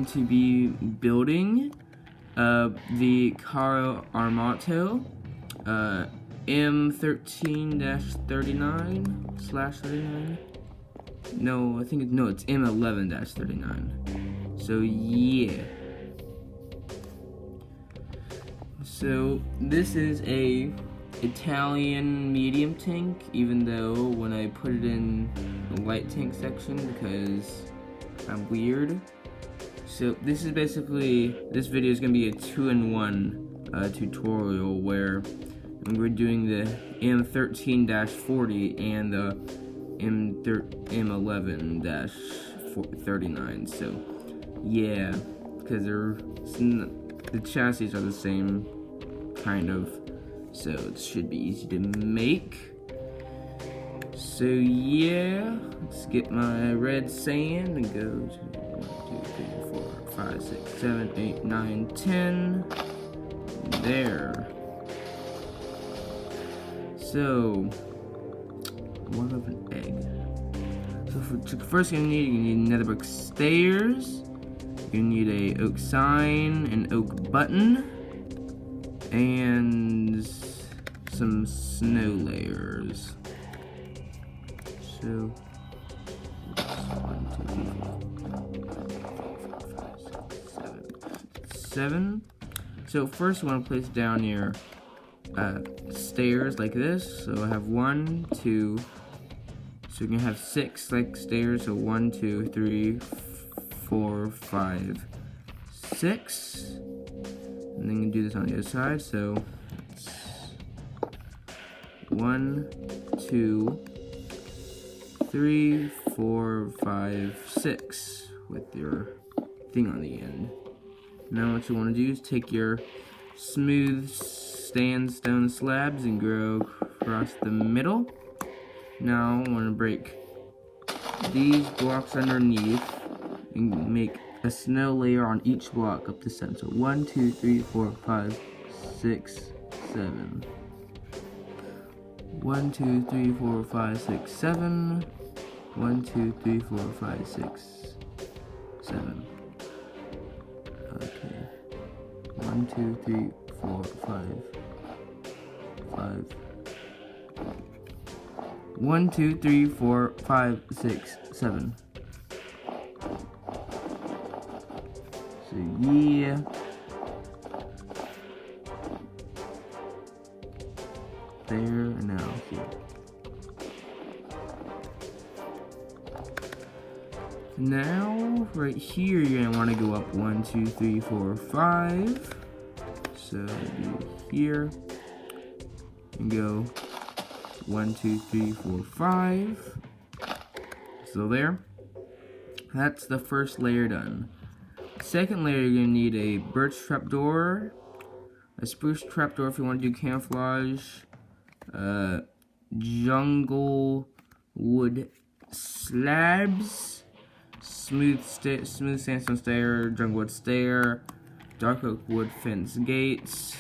to be building the Caro Armato M13-39/39. No, it's M11-39. So yeah. So this is a Italian medium tank, even though when I put it in the light tank section because I'm weird. So this is basically, this video is going to be a 2-in-1 tutorial where we're doing the M13-40 and the M11-39. So yeah, because the chassis are the same kind of, so it should be easy to make. So yeah, let's get my red sand and go to 1, 2, 3, 4, 5, 6, 7, 8, 9, 10. There. So, what of an egg? So first you need nether brick stairs. You need a oak sign, an oak button, and some snow layers. So 1, 2, 3, 4, 5, 6, 7. So first you want to place down your stairs like this. So I have 1, 2. So you're gonna have 6 like stairs. So 1, 2, 3, 4, 5, 6. And then you do this on the other side. So it's 1, 2, 3, 4, 5, 6 with your thing on the end. Now what you want to do is take your smooth sandstone slabs and go across the middle. Now I want to break these blocks underneath and make a snow layer on each block up to 7. So 1, 2, 3, 4, 5, 6, 7. 1, 2, 3, 4, 5, 6, 7. 1, 2, 3, 4, 5, 6, 7. Okay. 1, 2, 3, 4, 5. 1, 2, 3, 4, 5, 6, 7. So yeah. There and now here. Now, right here, you're gonna want to go up 1, 2, 3, 4, 5. So do here and go 1, 2, 3, 4, 5. So there. That's the first layer done. Second layer, you're gonna need a birch trapdoor, a spruce trapdoor if you want to do camouflage, jungle wood slabs, smooth sandstone stair, jungle wood stair, dark oak wood fence gates,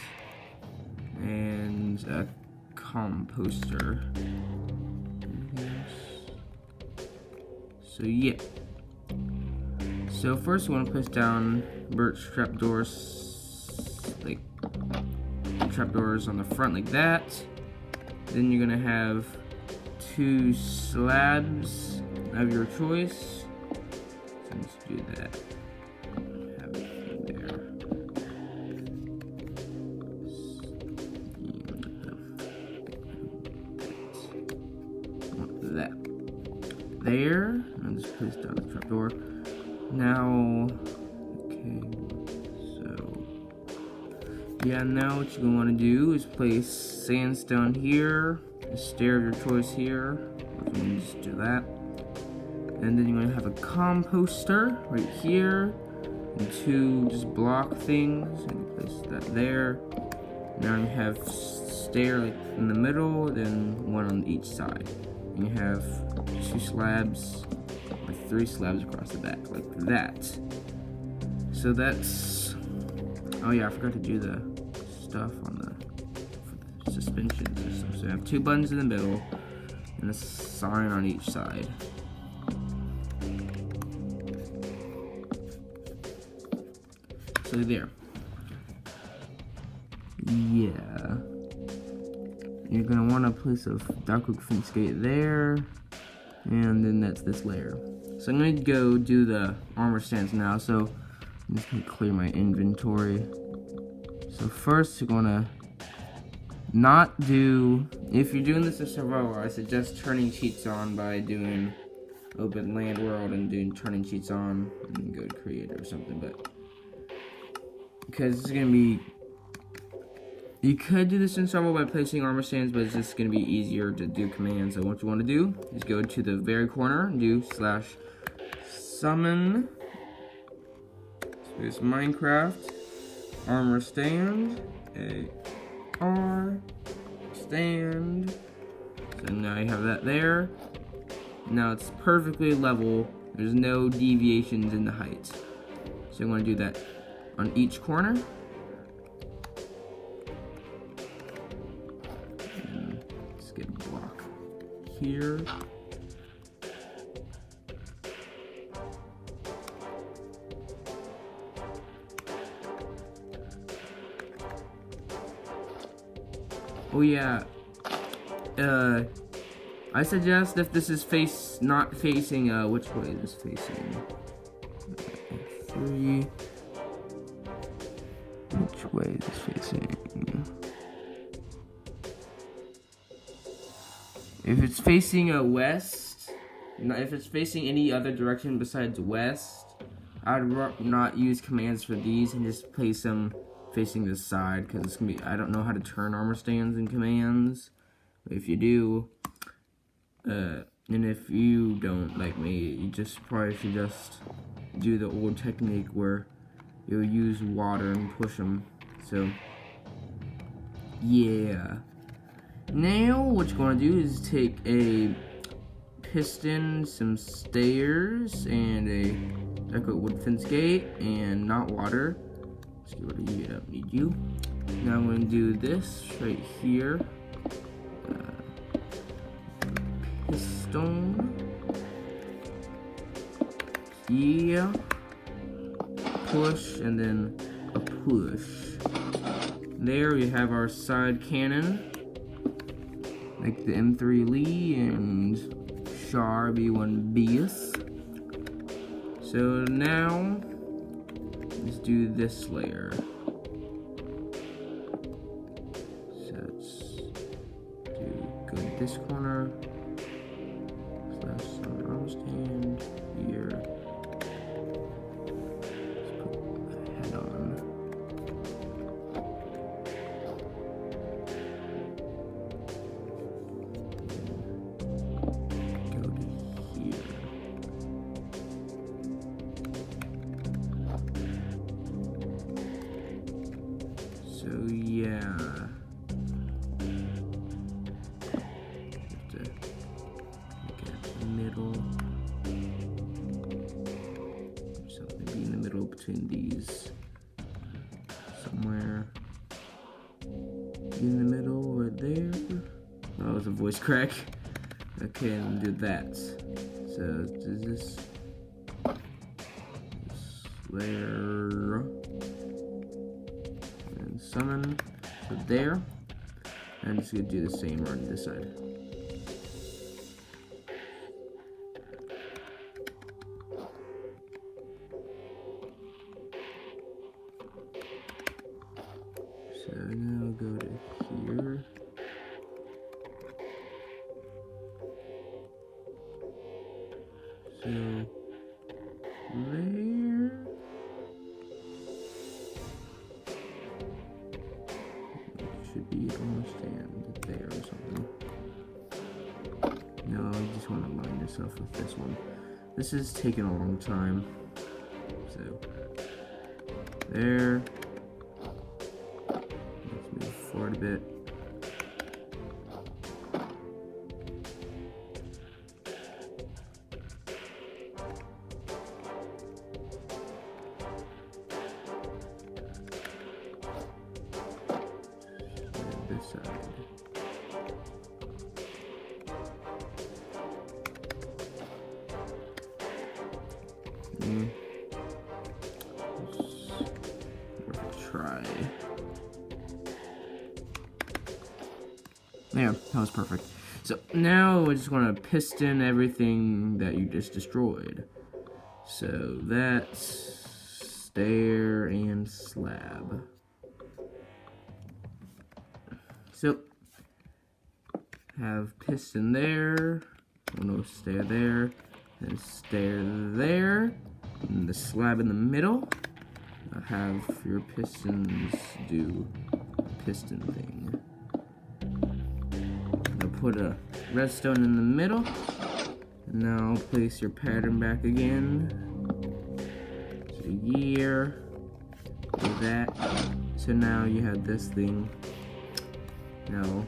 and a composter. So yeah. So first we want to place down birch trapdoors, like trapdoors on the front like that. Then you're gonna have 2 slabs of your choice. So let's do that. Have it there. That. There. I'll just place down the trapdoor. Now, okay, so, yeah, now what you're going to want to do is place sandstone here, a stair of your choice here, you can just do that, and then you're going to have a composter right here, and 2 just block things, and place that there. Now you have stair like in the middle, then 1 on each side, and you have 2 slabs, or 3 slabs across the back, like that. So that's, oh yeah, I forgot to do the stuff on the suspension system. So I have 2 buttons in the middle, and a sign on each side. there. Yeah. You're gonna want to place a dark oak fence gate there, and then that's this layer. So I'm gonna go do the armor stands now. So I'm just gonna clear my inventory. So first you're gonna not do, if you're doing this in survival, I suggest turning cheats on by doing open land world and doing turning cheats on, and go to creator or something. But because it's gonna be, you could do this in survival by placing armor stands, but it's just gonna be easier to do commands. So what you want to do is go to the very corner and do /summon. So it's Minecraft armor stand, AR stand. So now you have that there. Now it's perfectly level. There's no deviations in the height. So I'm going to do that on each corner. And let's get a block here. Oh yeah, I suggest if this is not facing, which way is this facing? 3. Which way is this facing? If it's facing west, if it's facing any other direction besides west, I'd not use commands for these and just place them facing this side, because it's gonna be, I don't know how to turn armor stands in commands. But if you do, and if you don't like me, you just probably should just do the old technique where you'll use water and push them. So yeah. Now what you're gonna do is take a piston, some stairs, and a decorative wood fence gate, and not water. Let's get rid of you, I don't need you. Now I'm going to do this right here. Piston. Yeah. Push, and then a push. There we have our side cannon. Like the M3 Lee and Char B1Bs. So now, let's do this layer. So let's go to this corner. /summon armor stand here. Let's put the head on. Go to here. So yeah, have to look at the middle. Something be in the middle between these. Somewhere in the middle, right there. Oh, it's a voice crack. Okay, and do that. So does this layer. Summon, so there, and I'm just gonna do the same on this side. So now go to here. So there. Should be almost there or something. No, you just want to line yourself with this one. This is taking a long time. So there. Let's move forward a bit. This side. There, that was perfect. So now we just want to piston everything that you just destroyed. So that's stair and slab. So have piston there, oh no, stair there, and stair there, and the slab in the middle. Now have your pistons do piston thing. Now put a redstone in the middle. Now place your pattern back again. So here, do that. So now you have this thing. Now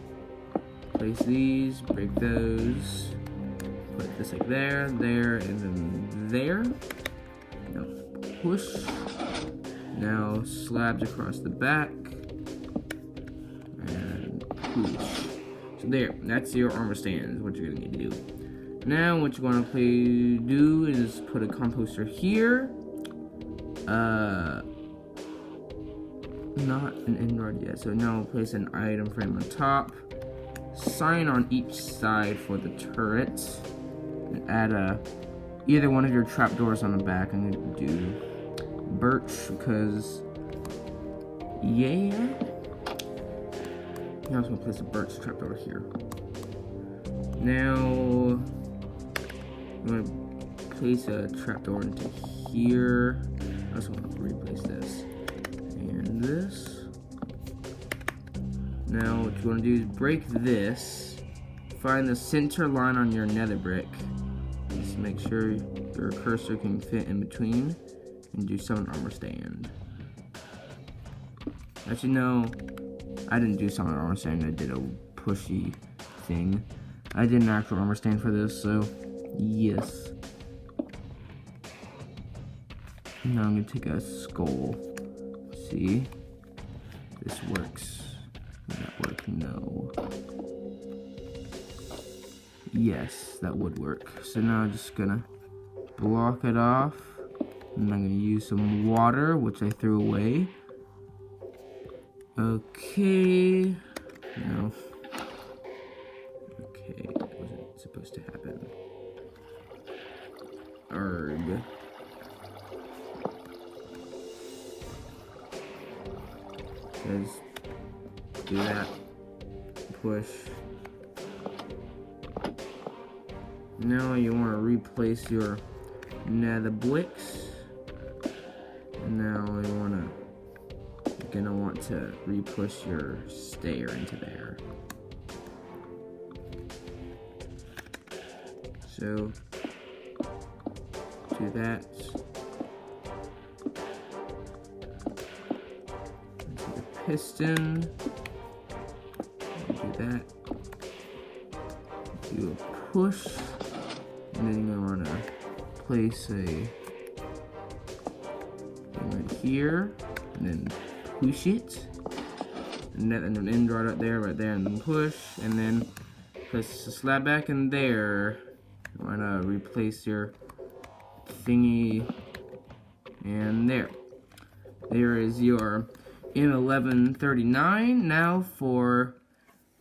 place these, break those, put this like there, there, and then there. Now push. Now slabs across the back. And push. So there, that's your armor stands, what you're gonna need to do. Now what you wanna do is put a composter here. Not an end rod yet, so now we'll place an item frame on top. Sign on each side for the turret. And add either one of your trapdoors on the back. I'm gonna do birch because yeah. Now I'm just gonna place a birch trapdoor here. Now I'm gonna place a trapdoor into here. I just want to replace this and this. Now what you want to do is break this. Find the center line on your nether brick. Just make sure your cursor can fit in between and do summon armor stand. Actually no, I didn't do summon armor stand, I did a pushy thing. I did an actual armor stand for this, so yes. Now I'm gonna take a skull. See? This works. Does that work? No. Yes, that would work. So now I'm just gonna block it off. And I'm gonna use some water, which I threw away. Okay. No. Okay, that wasn't supposed to happen. Arg. Just do that. Push. Now you want to replace your nether bricks. Now you're gonna want to re-push your stair into there. So do that. Piston, do that, do a push, and then you're gonna want to place a thing right here, and then push it, and then end right up there, right there, and then push, and then place the slab back in there. You wanna replace your thingy, and there. There is your M1139. Now for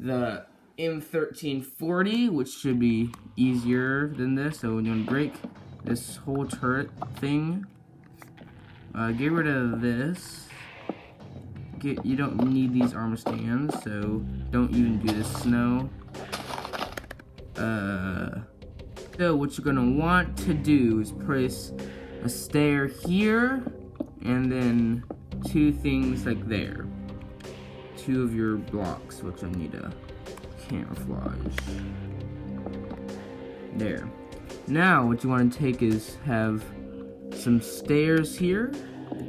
the M1340, which should be easier than this. So we're gonna break this whole turret thing. Get rid of this. You don't need these armor stands, so don't even do the snow. So what you're gonna want to do is place a stair here, and then two things like there. Two of your blocks, which I need to camouflage. There. Now what you want to take is have some stairs here,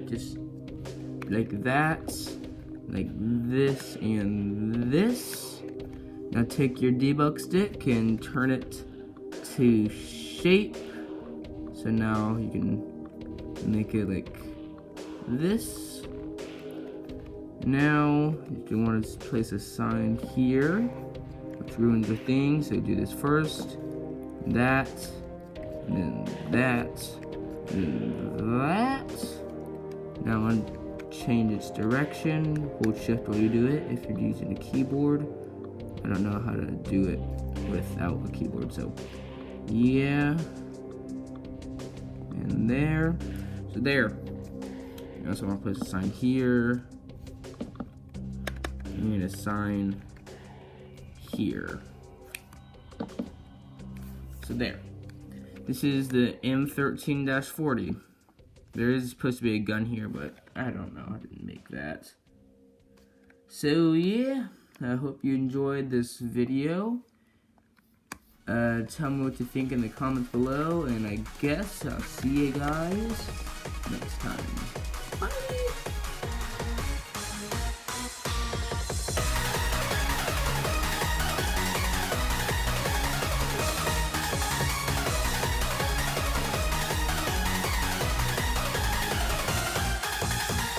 just like that, like this and this. Now take your debug stick and turn it to shape. So now you can make it like this. Now you want to place a sign here, which ruins your thing. So do this first, that, and then that, and that. Now I'm going to change its direction. Hold shift while you do it if you're using a keyboard. I don't know how to do it without a keyboard, so yeah. And there. So there. So I'm gonna place a sign here. I'm gonna sign here. So there. This is the M13-40. There is supposed to be a gun here, but I don't know. I didn't make that. So yeah, I hope you enjoyed this video. Tell me what you think in the comments below, and I guess I'll see you guys next time.